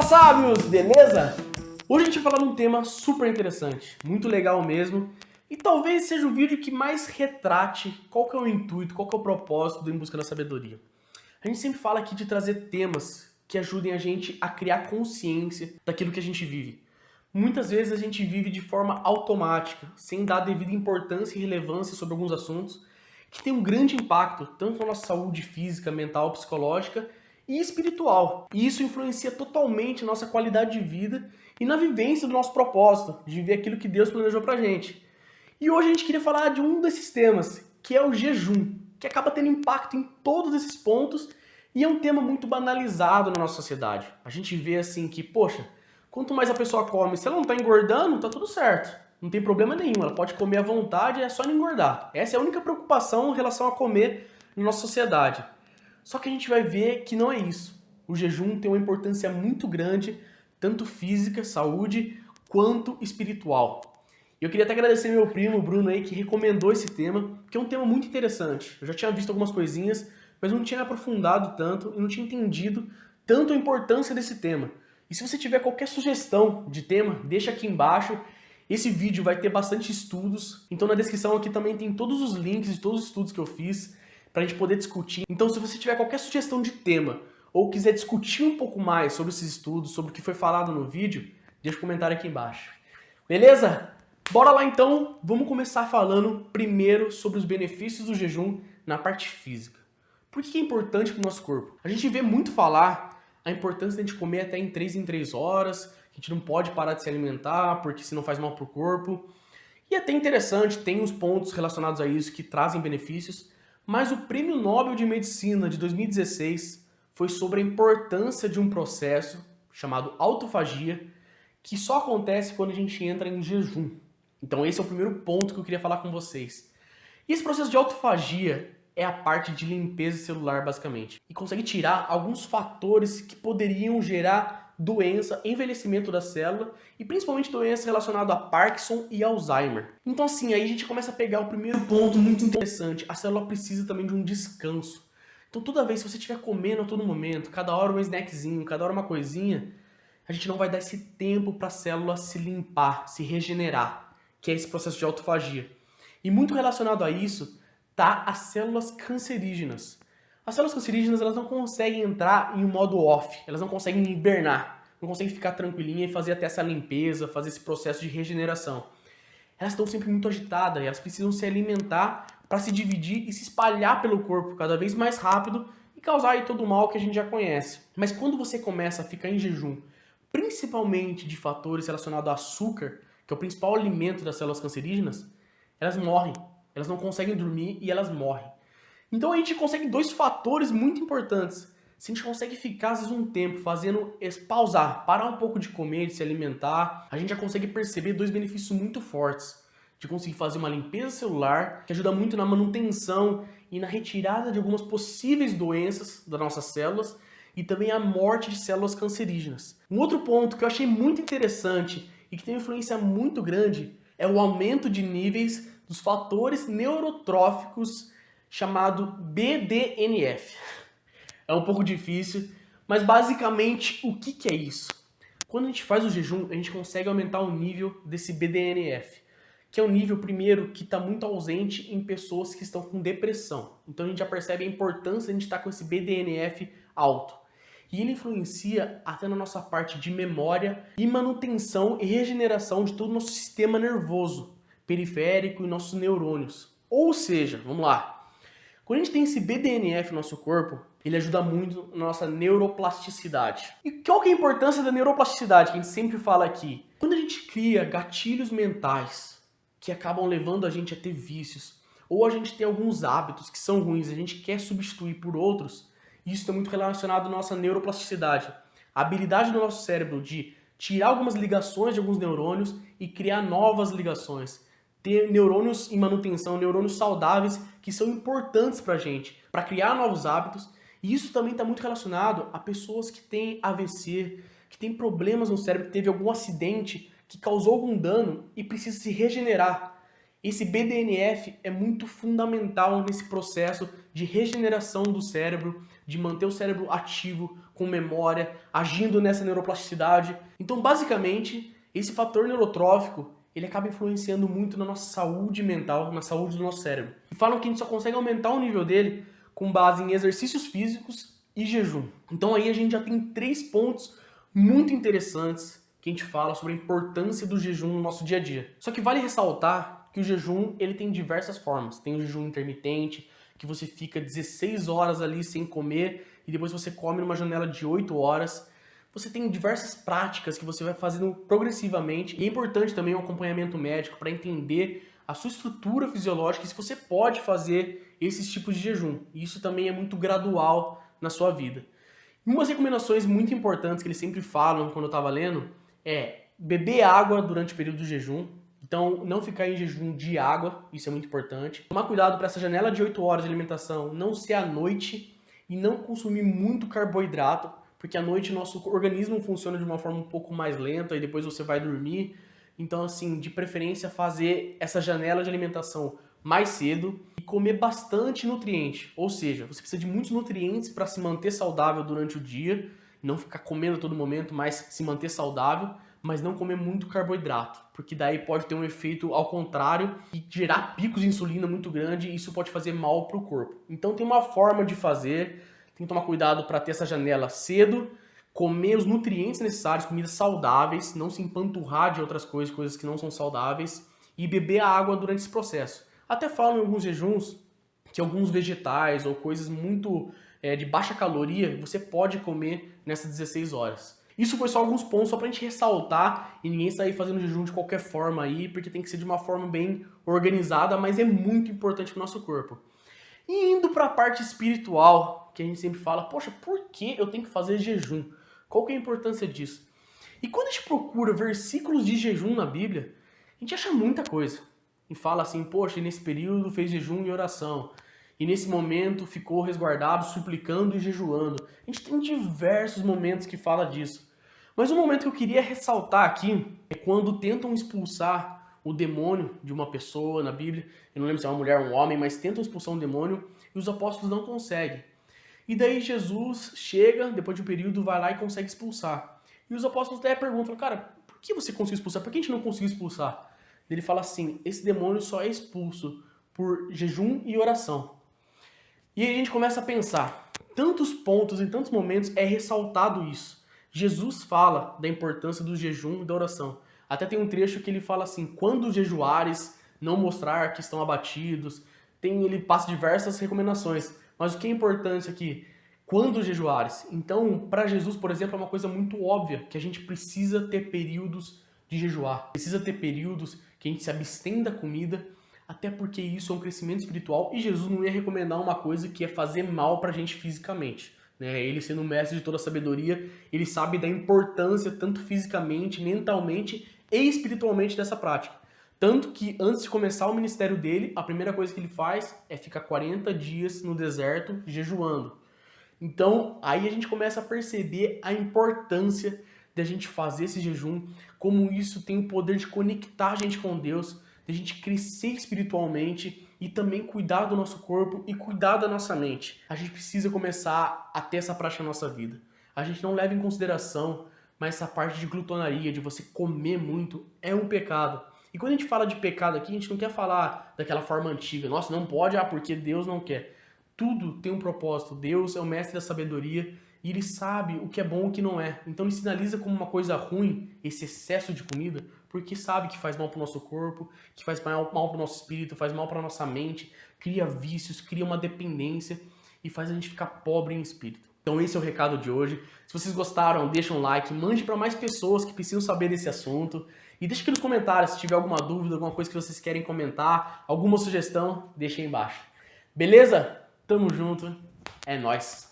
sábios, beleza? Hoje a gente vai falar de um tema super interessante, muito legal mesmo, e talvez seja o vídeo que mais retrate qual que é o intuito, qual que é o propósito do Em Busca da Sabedoria. A gente sempre fala aqui de trazer temas que ajudem a gente a criar consciência daquilo que a gente vive. Muitas vezes a gente vive de forma automática, sem dar devida importância e relevância sobre alguns assuntos, que tem um grande impacto tanto na nossa saúde física, mental, psicológica e espiritual. E isso influencia totalmente a nossa qualidade de vida e na vivência do nosso propósito, de viver aquilo que Deus planejou pra gente. E hoje a gente queria falar de um desses temas, que é o jejum, que acaba tendo impacto em todos esses pontos e é um tema muito banalizado na nossa sociedade. A gente vê assim que, poxa, quanto mais a pessoa come, se ela não tá engordando, tá tudo certo. Não tem problema nenhum, ela pode comer à vontade, é só não engordar. Essa é a única preocupação em relação a comer na nossa sociedade. Só que a gente vai ver que não é isso. O jejum tem uma importância muito grande, tanto física, saúde, quanto espiritual. E eu queria até agradecer meu primo, o Bruno, aí, que recomendou esse tema, que é um tema muito interessante. Eu já tinha visto algumas coisinhas, mas não tinha aprofundado tanto e não tinha entendido tanto a importância desse tema. E se você tiver qualquer sugestão de tema, deixa aqui embaixo. Esse vídeo vai ter bastante estudos, então na descrição aqui também tem todos os links de todos os estudos que eu fiz para a gente poder discutir. Então se você tiver qualquer sugestão de tema ou quiser discutir um pouco mais sobre esses estudos, sobre o que foi falado no vídeo, deixa um comentário aqui embaixo. Beleza? Bora lá então, vamos começar falando primeiro sobre os benefícios do jejum na parte física. Por que é importante para o nosso corpo? A gente vê muito falar a importância de a gente comer até em 3 horas, que a gente não pode parar de se alimentar, porque senão faz mal para o corpo. E é até interessante, tem uns pontos relacionados a isso que trazem benefícios, mas o Prêmio Nobel de Medicina de 2016 foi sobre a importância de um processo chamado autofagia, que só acontece quando a gente entra em jejum. Então esse é o primeiro ponto que eu queria falar com vocês. E esse processo de autofagia é a parte de limpeza celular, basicamente. E consegue tirar alguns fatores que poderiam gerar doença, envelhecimento da célula e principalmente doença relacionada a Parkinson e Alzheimer. Então assim, aí a gente começa a pegar o primeiro ponto muito interessante. A célula precisa também de um descanso. Então toda vez que você estiver comendo a todo momento, cada hora um snackzinho, cada hora uma coisinha, a gente não vai dar esse tempo para a célula se limpar, se regenerar, que é esse processo de autofagia. E muito relacionado a isso tá as células cancerígenas. As células cancerígenas, elas não conseguem entrar em um modo off, elas não conseguem hibernar, não conseguem ficar tranquilinha e fazer até essa limpeza, fazer esse processo de regeneração. Elas estão sempre muito agitadas e elas precisam se alimentar para se dividir e se espalhar pelo corpo cada vez mais rápido e causar aí todo o mal que a gente já conhece. Mas quando você começa a ficar em jejum, principalmente de fatores relacionados a açúcar, que é o principal alimento das células cancerígenas, elas morrem. Elas não conseguem dormir e elas morrem. Então a gente consegue dois fatores muito importantes. Se a gente consegue ficar, às vezes, um tempo fazendo pausar, parar um pouco de comer, de se alimentar, a gente já consegue perceber dois benefícios muito fortes. De conseguir fazer uma limpeza celular, que ajuda muito na manutenção e na retirada de algumas possíveis doenças das nossas células, e também a morte de células cancerígenas. Um outro ponto que eu achei muito interessante e que tem uma influência muito grande é o aumento de níveis dos fatores neurotróficos chamado BDNF. É um pouco difícil, mas basicamente o que é isso? Quando a gente faz o jejum, a gente consegue aumentar o nível desse BDNF, que é um nível, primeiro, que está muito ausente em pessoas que estão com depressão. Então a gente já percebe a importância de a gente estar com esse BDNF alto. E ele influencia até na nossa parte de memória e manutenção e regeneração de todo o nosso sistema nervoso, periférico e nossos neurônios. Ou seja, vamos lá, quando a gente tem esse BDNF no nosso corpo, ele ajuda muito na nossa neuroplasticidade. E qual que é a importância da neuroplasticidade, que a gente sempre fala aqui? Quando a gente cria gatilhos mentais que acabam levando a gente a ter vícios, ou a gente tem alguns hábitos que são ruins, a gente quer substituir por outros, isso está muito relacionado à nossa neuroplasticidade. A habilidade do nosso cérebro de tirar algumas ligações de alguns neurônios e criar novas ligações. Ter neurônios em manutenção, neurônios saudáveis que são importantes para a gente, para criar novos hábitos. E isso também está muito relacionado a pessoas que têm AVC, que têm problemas no cérebro, que teve algum acidente que causou algum dano e precisa se regenerar. Esse BDNF é muito fundamental nesse processo de regeneração do cérebro, de manter o cérebro ativo, com memória, agindo nessa neuroplasticidade. Então, basicamente, esse fator neurotrófico, ele acaba influenciando muito na nossa saúde mental, na saúde do nosso cérebro. E falam que a gente só consegue aumentar o nível dele com base em exercícios físicos e jejum. Então aí a gente já tem 3 pontos muito interessantes que a gente fala sobre a importância do jejum no nosso dia a dia. Só que vale ressaltar que o jejum, ele tem diversas formas. Tem o jejum intermitente, que você fica 16 horas ali sem comer e depois você come numa janela de 8 horas. Você tem diversas práticas que você vai fazendo progressivamente. E é importante também o acompanhamento médico para entender a sua estrutura fisiológica e se você pode fazer esses tipos de jejum. E isso também é muito gradual na sua vida. E umas recomendações muito importantes que eles sempre falam quando eu estava lendo é beber água durante o período do jejum. Então, não ficar em jejum de água, isso é muito importante. Tomar cuidado para essa janela de 8 horas de alimentação não ser à noite e não consumir muito carboidrato, porque à noite nosso organismo funciona de uma forma um pouco mais lenta e depois você vai dormir. Então, assim, de preferência fazer essa janela de alimentação mais cedo e comer bastante nutriente. Ou seja, você precisa de muitos nutrientes para se manter saudável durante o dia, não ficar comendo a todo momento, mas se manter saudável, mas não comer muito carboidrato, porque daí pode ter um efeito ao contrário e gerar picos de insulina muito grande e isso pode fazer mal para o corpo. Então tem uma forma de fazer, tem que tomar cuidado para ter essa janela cedo, comer os nutrientes necessários, comidas saudáveis, não se empanturrar de outras coisas, coisas que não são saudáveis e beber a água durante esse processo. Até falam em alguns jejuns que alguns vegetais ou coisas muito de baixa caloria você pode comer nessas 16 horas. Isso foi só alguns pontos só pra gente ressaltar e ninguém sair fazendo jejum de qualquer forma aí, porque tem que ser de uma forma bem organizada, mas é muito importante pro nosso corpo. E indo pra parte espiritual, que a gente sempre fala, poxa, por que eu tenho que fazer jejum? Qual que é a importância disso? E quando a gente procura versículos de jejum na Bíblia, a gente acha muita coisa. E fala assim, poxa, nesse período fez jejum e oração. E nesse momento ficou resguardado, suplicando e jejuando. A gente tem diversos momentos que fala disso. Mas o momento que eu queria ressaltar aqui é quando tentam expulsar o demônio de uma pessoa na Bíblia. Eu não lembro se é uma mulher ou um homem, mas tentam expulsar um demônio e os apóstolos não conseguem. E daí Jesus chega, depois de um período, vai lá e consegue expulsar. E os apóstolos até perguntam, cara, por que você conseguiu expulsar? Por que a gente não conseguiu expulsar? Ele fala assim, esse demônio só é expulso por jejum e oração. E aí a gente começa a pensar, tantos pontos, em tantos momentos é ressaltado isso. Jesus fala da importância do jejum e da oração. Até tem um trecho que ele fala assim, quando jejuares, não mostrar que estão abatidos. Ele passa diversas recomendações. Mas o que é importante aqui? Quando jejuares. Então, para Jesus, por exemplo, é uma coisa muito óbvia, que a gente precisa ter períodos de jejuar. Precisa ter períodos que a gente se abstém da comida, até porque isso é um crescimento espiritual e Jesus não ia recomendar uma coisa que é fazer mal pra gente fisicamente. Ele sendo o mestre de toda a sabedoria, ele sabe da importância tanto fisicamente, mentalmente e espiritualmente dessa prática. Tanto que antes de começar o ministério dele, a primeira coisa que ele faz é ficar 40 dias no deserto jejuando. Então aí a gente começa a perceber a importância de a gente fazer esse jejum, como isso tem o poder de conectar a gente com Deus, de a gente crescer espiritualmente e também cuidar do nosso corpo e cuidar da nossa mente. A gente precisa começar a ter essa prática na nossa vida. A gente não leva em consideração, mas essa parte de glutonaria, de você comer muito, é um pecado. E quando a gente fala de pecado aqui, a gente não quer falar daquela forma antiga. Nossa, não pode, porque Deus não quer. Tudo tem um propósito. Deus é o mestre da sabedoria e ele sabe o que é bom e o que não é. Então ele sinaliza como uma coisa ruim esse excesso de comida, porque sabe que faz mal para o nosso corpo, que faz mal para o nosso espírito, faz mal para a nossa mente, cria vícios, cria uma dependência e faz a gente ficar pobre em espírito. Então esse é o recado de hoje. Se vocês gostaram, deixa um like, mande para mais pessoas que precisam saber desse assunto. E deixa aqui nos comentários se tiver alguma dúvida, alguma coisa que vocês querem comentar, alguma sugestão, deixa aí embaixo. Beleza? Tamo junto, é nóis!